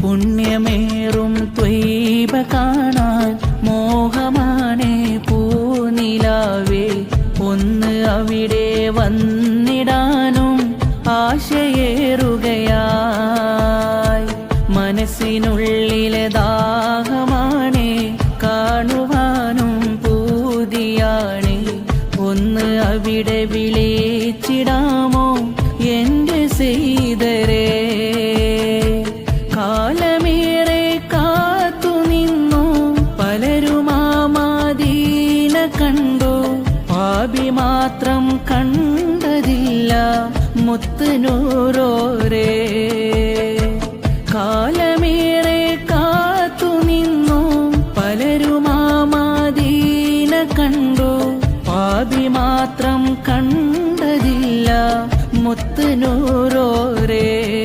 പുണ്യമേറും ത്വയ്ബ കാണാൻ മോഹമാണേ പൂനിലാവേ. ഒന്ന് അവിടെ വന്നിടാനും ആശയേറുകയായി. മനസ്സിനുള്ളിലെ ദാഹമാണേ കാണുവാനും പൂതിയാണേ. ഒന്ന് അവിടെ വിളിച്ചിടാമോ എന്റെ സെയ്തരേ. കാലമേറെ കാത്തുനിന്നു പലരും ആ മദീന കണ്ടു. പാപി മാത്രം കണ്ടതില്ല മുത്ത് നൂറോരേ. കാലമേറെ കാത്തുനിന്നു പലരും ആ മദീന കണ്ടു. പാപി മാത്രം കണ്ടതില്ല മുത്ത് നൂറോരേ.